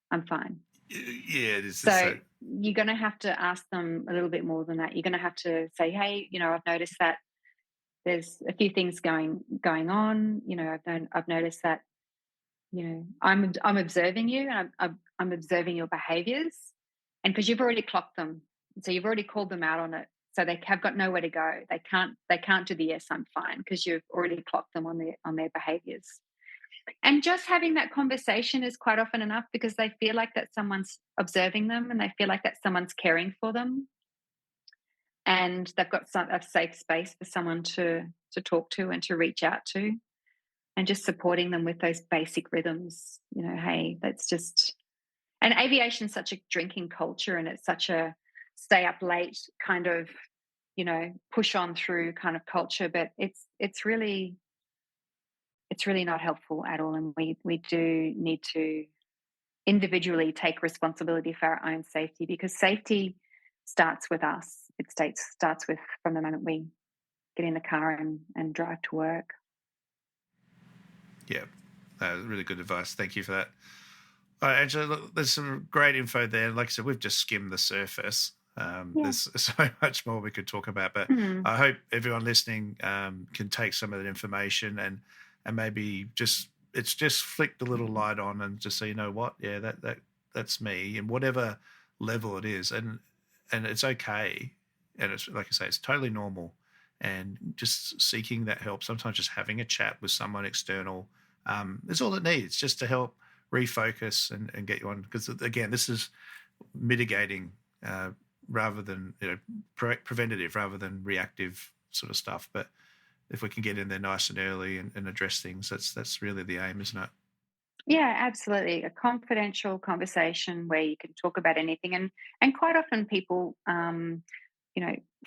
I'm fine. Yeah, it is. So you're going to have to ask them a little bit more than that. You're going to have to say, hey, I've noticed that there's a few things going on. I've noticed that, I'm observing you, and I'm observing your behaviors, and because you've already clocked them, so you've already called them out on it. So they have got nowhere to go. They can't do the yes, I'm fine, because you've already clocked them on their behaviors. And just having that conversation is quite often enough, because they feel like that someone's observing them, and they feel like that someone's caring for them, and they've got a safe space for someone to talk to and to reach out to, and just supporting them with those basic rhythms. Hey, that's just, and aviation's such a drinking culture, and it's such a stay up late kind of, push on through kind of culture, but it's really not helpful at all. And we do need to individually take responsibility for our own safety, because safety starts with us. Starts with from the moment we get in the car and drive to work. Yeah, really good advice. Thank you for that. All right, Angela, look, there's some great info there. Like I said, we've just skimmed the surface. There's so much more we could talk about, but I hope everyone listening can take some of that information and maybe just flick the little light on and just say, you know what, yeah, that's me, and whatever level it is, and it's okay, and it's like I say, it's totally normal, and just seeking that help. Sometimes just having a chat with someone external is all it needs, just to help refocus and get you on. Because again, this is mitigating rather than preventative rather than reactive sort of stuff. But if we can get in there nice and early and address things, that's really the aim, isn't it? Yeah, absolutely. A confidential conversation where you can talk about anything, and quite often people,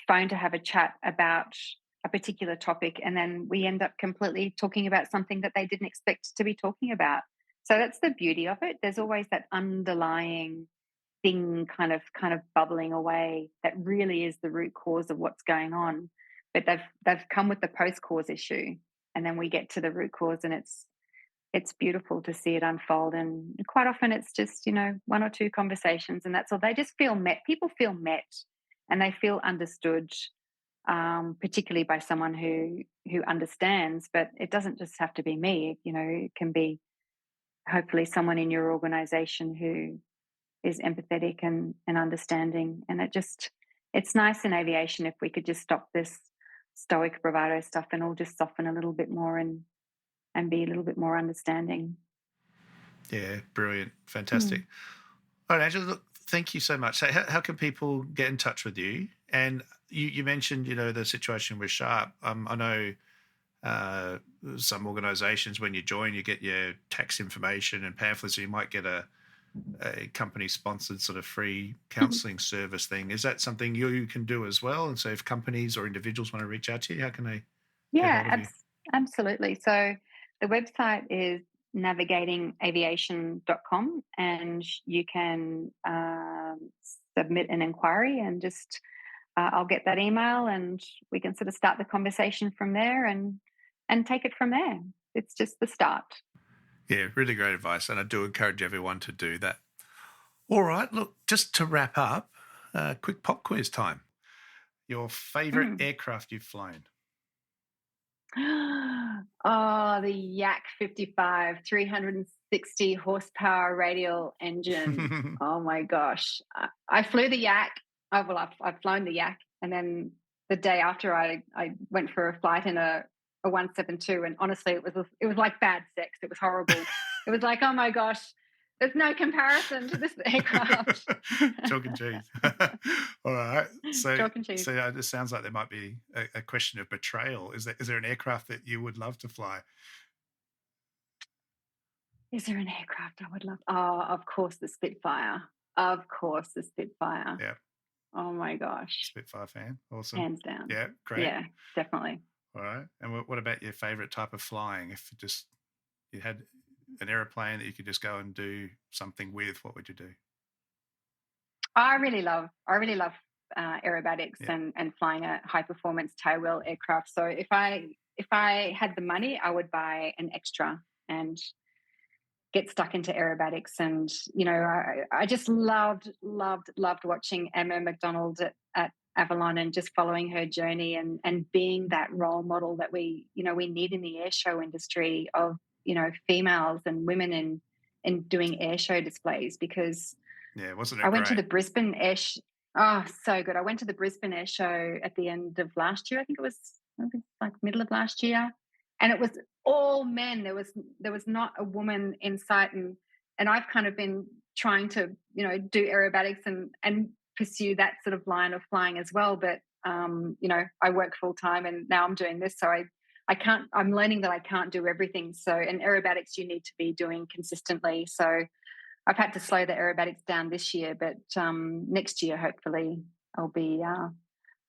phone to have a chat about a particular topic, and then we end up completely talking about something that they didn't expect to be talking about. So that's the beauty of it. There's always that underlying thing kind of bubbling away that really is the root cause of what's going on. But they've come with the post cause issue, and then we get to the root cause, and it's beautiful to see it unfold. And quite often it's just, one or two conversations, and that's all. They just feel met. People feel met, and they feel understood, particularly by someone who understands. But it doesn't just have to be me. It can be hopefully someone in your organization who is empathetic and understanding. And it's nice in aviation if we could just stop this stoic bravado stuff and all just soften a little bit more and be a little bit more understanding. Yeah, brilliant. Fantastic. All right, Angela, look, thank you so much. So how can people get in touch with you? And you mentioned, the situation with Sharp. I know some organisations, when you join, you get your tax information and pamphlets, so you might get a company-sponsored sort of free counselling service thing. Is that something you can do as well? And so if companies or individuals want to reach out to you, how can they get hold of you? Absolutely. So the website is navigatingaviation.com, and you can submit an inquiry, and just I'll get that email, and we can sort of start the conversation from there and take it from there. It's just the start. Yeah, really great advice, and I do encourage everyone to do that. All right, look, just to wrap up, quick pop quiz time. Your favourite aircraft you've flown? Oh, the Yak 55, 360 horsepower radial engine. Oh my gosh. I flew the Yak I've flown the Yak, and then the day after I went for a flight in a 172, and honestly, it was like bad sex. It was horrible. It was like, oh my gosh, there's no comparison to this aircraft. Chalk and cheese. All right. Chalk and cheese. So this sounds like there might be a question of betrayal. Is there an aircraft that you would love to fly? Is there an aircraft I would love? Oh, of course, the Spitfire. Of course, the Spitfire. Yeah. Oh my gosh. Spitfire fan. Awesome. Hands down. Yeah, great. Yeah, definitely. All right. And what about your favorite type of flying? If you had an aeroplane that you could just go and do something with, what would you do? I really love aerobatics and flying a high performance tailwheel aircraft. So if I had the money, I would buy an extra and get stuck into aerobatics. And I just loved watching Emma McDonald at Avalon and just following her journey and being that role model that we need in the air show industry of females and women in doing air show displays. Because wasn't it I went great? to the Brisbane air oh, so good. I went to the Brisbane air show at the end of last year. I think it was like middle of last year, and it was all men. There was not a woman in sight, and I've kind of been trying to do aerobatics and pursue that sort of line of flying as well. But I work full time, and now I'm doing this, so I'm learning that I can't do everything. So in aerobatics, you need to be doing consistently. So I've had to slow the aerobatics down this year, but next year, hopefully, I'll be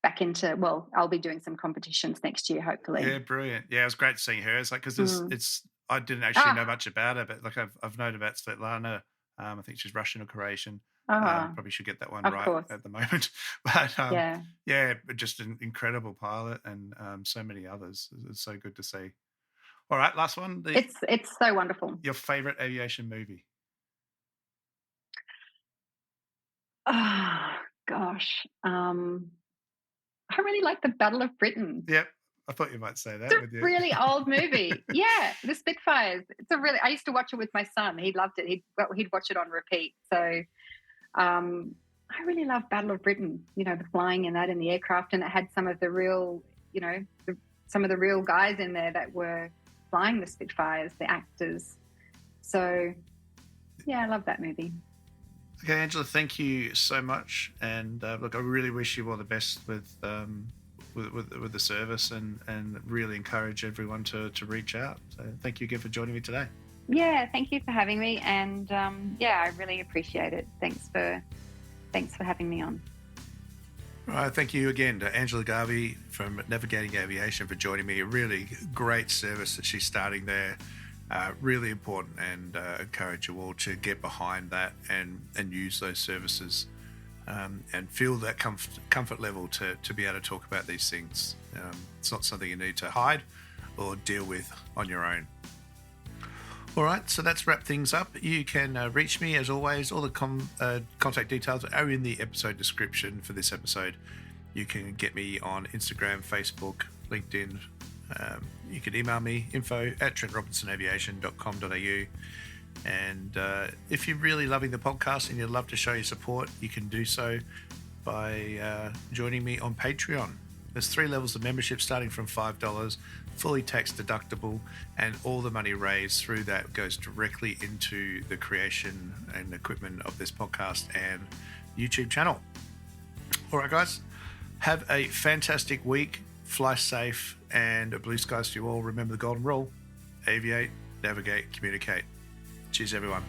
back into, I'll be doing some competitions next year, hopefully. Yeah, brilliant. Yeah, it was great seeing her. It's like, because I didn't actually know much about her, but like I've known about Svetlana. I think she's Russian or Croatian. Probably should get that one right course. at the moment. But just an incredible pilot, and so many others. It's so good to see. All right, last one. It's so wonderful. Your favorite aviation movie? Oh gosh, I really like the Battle of Britain. Yep, I thought you might say that. It's a really old movie. Yeah, the Spitfires. I used to watch it with my son. He loved it. He'd watch it on repeat. So I really love Battle of Britain. The flying in that in the aircraft, and it had some of the real, some of the real guys in there that were flying the Spitfires, the actors. So yeah, I love that movie. Okay, Angela, thank you so much. And look, I really wish you all the best with the service, and really encourage everyone to reach out. So thank you again for joining me today. Yeah, thank you for having me. And I really appreciate it. Thanks for having me on. All right, thank you again to Angela Garvey from Navigating Aviation for joining me. A really great service that she's starting there. Really important, and encourage you all to get behind that and use those services, and feel that comfort level to be able to talk about these things. It's not something you need to hide or deal with on your own. All right, so that's wrapped things up. You can reach me as always. All the contact details are in the episode description for this episode. You can get me on Instagram, Facebook, LinkedIn. You can email me, info@trentrobinsonaviation.com.au. And if you're really loving the podcast and you'd love to show your support, you can do so by joining me on Patreon. There's 3 levels of membership starting from $5, fully tax deductible, and all the money raised through that goes directly into the creation and equipment of this podcast and YouTube channel. All right, guys, have a fantastic week. Fly safe, and blue skies to you all. Remember the golden rule: aviate, navigate, communicate. Cheers, everyone.